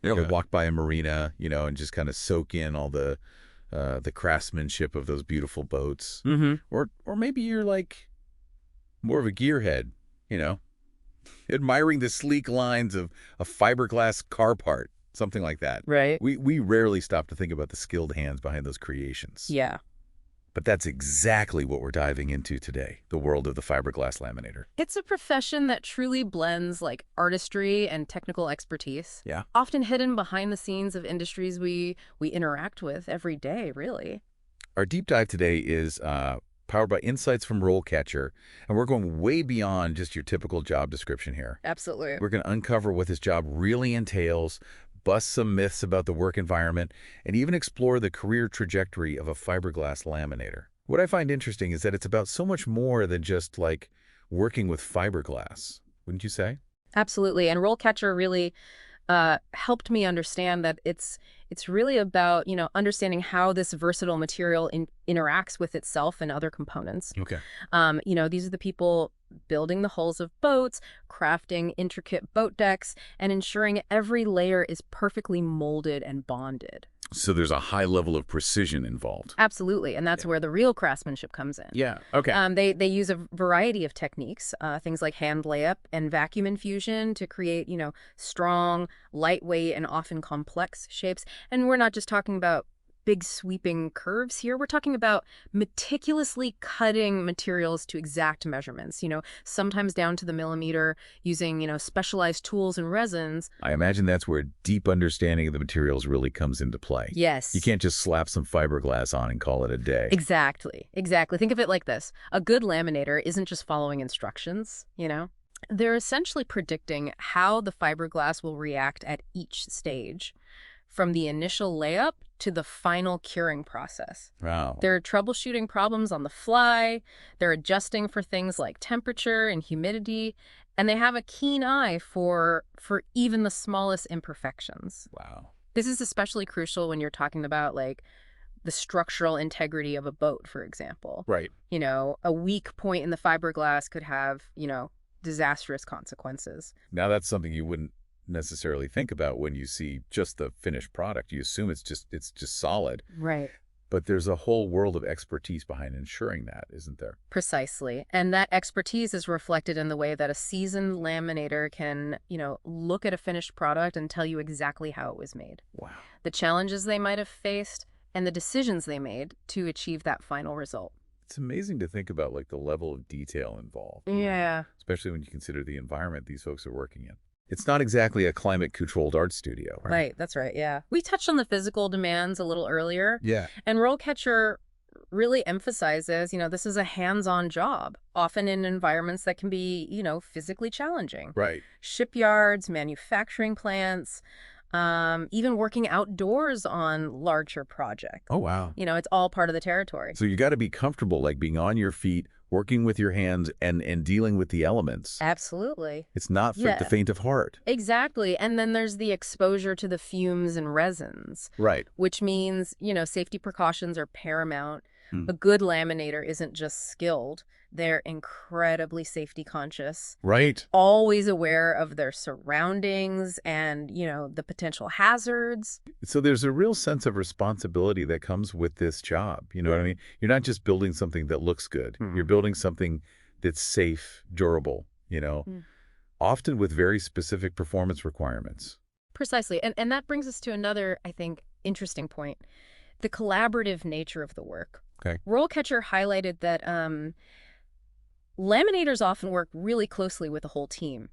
You Okay. ever walk by a marina, and just kind of soak in all the craftsmanship of those beautiful boats? Mm-hmm. Or maybe you're like more of a gearhead, you know, admiring the sleek lines of a fiberglass car part, something like that. Right. We rarely stop to think about the skilled hands behind those creations. Yeah. But that's exactly what we're diving into today, the world of the fiberglass laminator. It's a profession that truly blends like artistry and technical expertise, Yeah. often hidden behind the scenes of industries we interact with every day, really. Our deep dive today is powered by insights from RoleCatcher, and we're going way beyond just your typical job description here. Absolutely. We're going to uncover what this job really entails, bust some myths about the work environment, and even explore the career trajectory of a fiberglass laminator. What I find interesting is that it's about so much more than just like working with fiberglass, wouldn't you say? Absolutely. And RoleCatcher really helped me understand that it's really about, understanding how this versatile material interacts with itself and other components. Okay. These are the people building the hulls of boats, crafting intricate boat decks, and ensuring every layer is perfectly molded and bonded. So there's a high level of precision involved. Absolutely, and that's Yeah. where the real craftsmanship comes in. Yeah. Okay. They use a variety of techniques, things like hand layup and vacuum infusion to create, strong, lightweight, and often complex shapes. And we're not just talking about big sweeping curves here. We're talking about meticulously cutting materials to exact measurements, sometimes down to the millimeter using, specialized tools and resins. I imagine that's where a deep understanding of the materials really comes into play. Yes. You can't just slap some fiberglass on and call it a day. Exactly. Exactly. Think of it like this. A good laminator isn't just following instructions, They're essentially predicting how the fiberglass will react at each stage, from the initial layup to the final curing process. Wow. They're troubleshooting problems on the fly, they're adjusting for things like temperature and humidity, and they have a keen eye for even the smallest imperfections. Wow. This is especially crucial when you're talking about like the structural integrity of a boat, for example. Right. A weak point in the fiberglass could have, disastrous consequences. Now that's something you wouldn't necessarily think about when you see just the finished product. You assume it's just solid. Right. But there's a whole world of expertise behind ensuring that, isn't there? Precisely. And that expertise is reflected in the way that a seasoned laminator can, look at a finished product and tell you exactly how it was made, Wow. the challenges they might have faced, and the decisions they made to achieve that final result. It's amazing to think about like the level of detail involved. Yeah. Especially when you consider the environment these folks are working in. It's not exactly a climate-controlled art studio, right? Right, that's right, yeah. We touched on the physical demands a little earlier, Yeah. and RoleCatcher really emphasizes, this is a hands-on job, often in environments that can be, physically challenging. Right. Shipyards, manufacturing plants, even working outdoors on larger projects. Oh, wow. It's all part of the territory. So you got to be comfortable, like being on your feet, working with your hands, and dealing with the elements. Absolutely. It's not for Yeah. the faint of heart. Exactly. And then there's the exposure to the fumes and resins, Right. which means, safety precautions are paramount. Hmm. A good laminator isn't just skilled. They're incredibly safety conscious, Right. always aware of their surroundings and, the potential hazards. So there's a real sense of responsibility that comes with this job. You know what I mean? You're not just building something that looks good. Mhm. You're building something that's safe, durable, Mm. often with very specific performance requirements. Precisely. And that brings us to another, I think, interesting point. The collaborative nature of the work. Okay. RoleCatcher highlighted that laminators often work really closely with a whole team.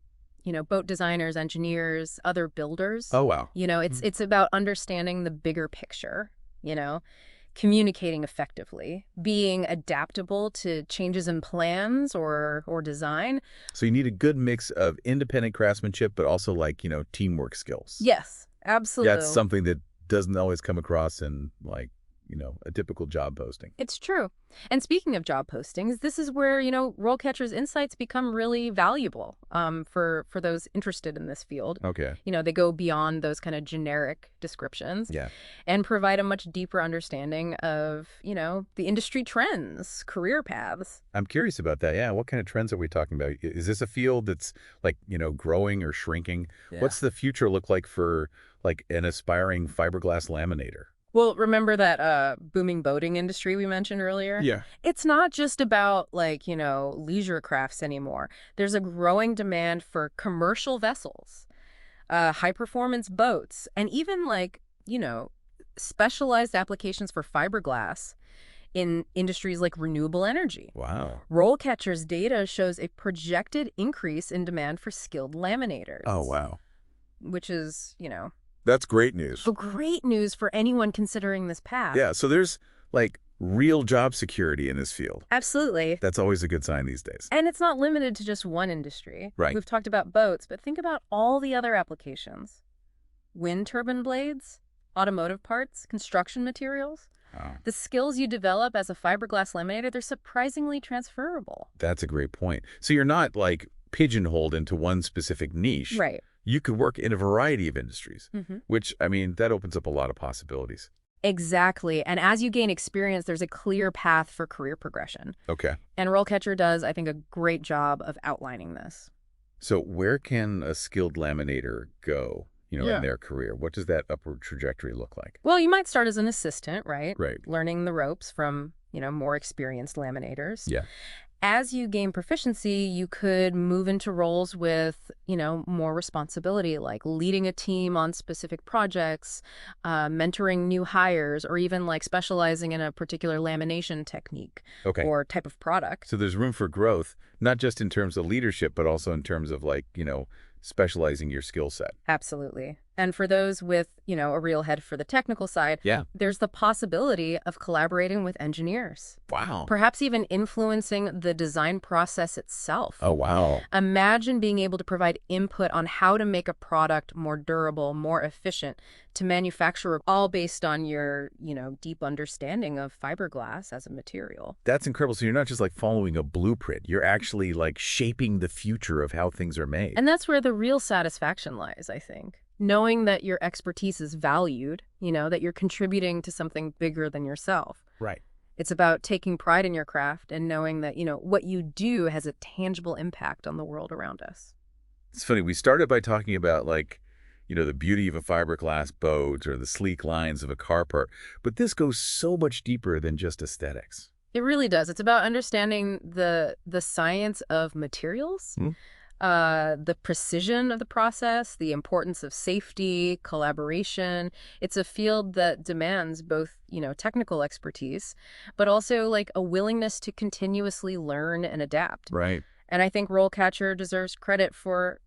Boat designers, engineers, other builders. Oh, wow. It's about understanding the bigger picture, communicating effectively, being adaptable to changes in plans or design. So you need a good mix of independent craftsmanship, but also like, teamwork skills. Yes, absolutely. That's something that doesn't always come across in like a typical job posting. It's true. And speaking of job postings, this is where, RoleCatcher's insights become really valuable for those interested in this field. Okay. They go beyond those kind of generic descriptions Yeah. and provide a much deeper understanding of, the industry trends, career paths. I'm curious about that. Yeah. What kind of trends are we talking about? Is this a field that's like, growing or shrinking? Yeah. What's the future look like for like an aspiring fiberglass laminator? Well, remember that booming boating industry we mentioned earlier? Yeah. It's not just about leisure crafts anymore. There's a growing demand for commercial vessels, high performance boats, and even specialized applications for fiberglass in industries like renewable energy. Wow. RoleCatcher's data shows a projected increase in demand for skilled laminators. Oh, wow. Which is, That's great news. great news for anyone considering this path. Yeah. So there's like real job security in this field. Absolutely. That's always a good sign these days. And it's not limited to just one industry. Right. We've talked about boats, but think about all the other applications. Wind turbine blades, automotive parts, construction materials. Oh, The skills you develop as a fiberglass laminator, they're surprisingly transferable. that's a great point. So you're not like pigeonholed into one specific niche. Right. You could work in a variety of industries, Mm-hmm. which, I mean, that opens up a lot of possibilities. Exactly. And as you gain experience, there's a clear path for career progression. Okay. And RoleCatcher does, I think, a great job of outlining this. So where can a skilled laminator go, Yeah. in their career? What does that upward trajectory look like? Well, you might start as an assistant, right? Right. Learning the ropes from, more experienced laminators. Yeah. As you gain proficiency, you could move into roles with, more responsibility, like leading a team on specific projects, mentoring new hires, or even like specializing in a particular lamination technique Okay. or type of product. So there's room for growth, not just in terms of leadership, but also in terms of like, specializing your skill set. Absolutely. And for those with, a real head for the technical side, Yeah. there's the possibility of collaborating with engineers, Wow. perhaps even influencing the design process itself. Oh, wow. Imagine being able to provide input on how to make a product more durable, more efficient to manufacture, all based on your, deep understanding of fiberglass as a material. That's incredible. So you're not just like following a blueprint. You're actually like shaping the future of how things are made. And that's where the real satisfaction lies, I think. Knowing that your expertise is valued, that you're contributing to something bigger than yourself. Right. It's about taking pride in your craft and knowing that, what you do has a tangible impact on the world around us. It's funny. We started by talking about like, the beauty of a fiberglass boat or the sleek lines of a car part. But this goes so much deeper than just aesthetics. It really does. It's about understanding the science of materials, the precision of the process, the importance of safety, collaboration. It's a field that demands both, technical expertise, but also like a willingness to continuously learn and adapt. Right. And I think RoleCatcher deserves credit for,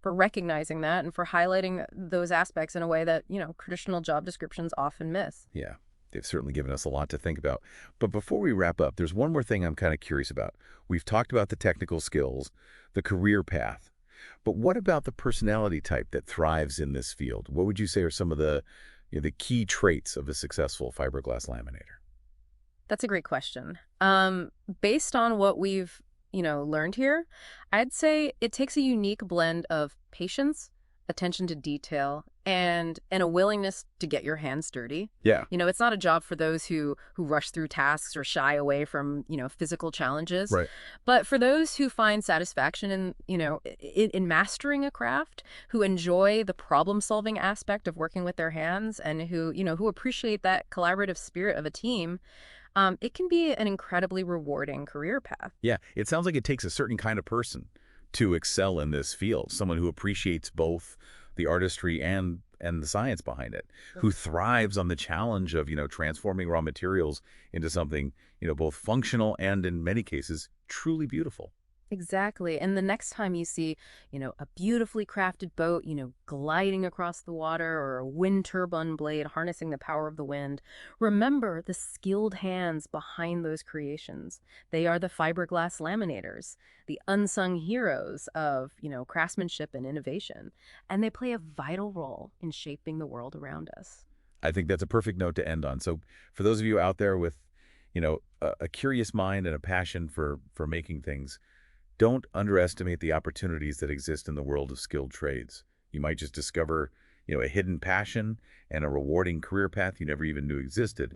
for recognizing that and for highlighting those aspects in a way that, traditional job descriptions often miss. Yeah. They've certainly given us a lot to think about. But before we wrap up, there's one more thing I'm kind of curious about. We've talked about the technical skills, the career path. But what about the personality type that thrives in this field? What would you say are some of the, the key traits of a successful fiberglass laminator? That's a great question. Based on what we've, learned here, I'd say it takes a unique blend of patience, attention to detail, and a willingness to get your hands dirty. Yeah. It's not a job for those who rush through tasks or shy away from, physical challenges. Right. But for those who find satisfaction in, in mastering a craft, who enjoy the problem-solving aspect of working with their hands, and who appreciate that collaborative spirit of a team, it can be an incredibly rewarding career path. Yeah. It sounds like it takes a certain kind of person to excel in this field, someone who appreciates both the artistry and the science behind it, who thrives on the challenge of, transforming raw materials into something, both functional and in many cases, truly beautiful. Exactly. And the next time you see, a beautifully crafted boat, gliding across the water, or a wind turbine blade harnessing the power of the wind, remember the skilled hands behind those creations. They are the fiberglass laminators, the unsung heroes of, craftsmanship and innovation. And they play a vital role in shaping the world around us. I think that's a perfect note to end on. So for those of you out there with, a curious mind and a passion for making things, don't underestimate the opportunities that exist in the world of skilled trades. You might just discover, a hidden passion and a rewarding career path you never even knew existed.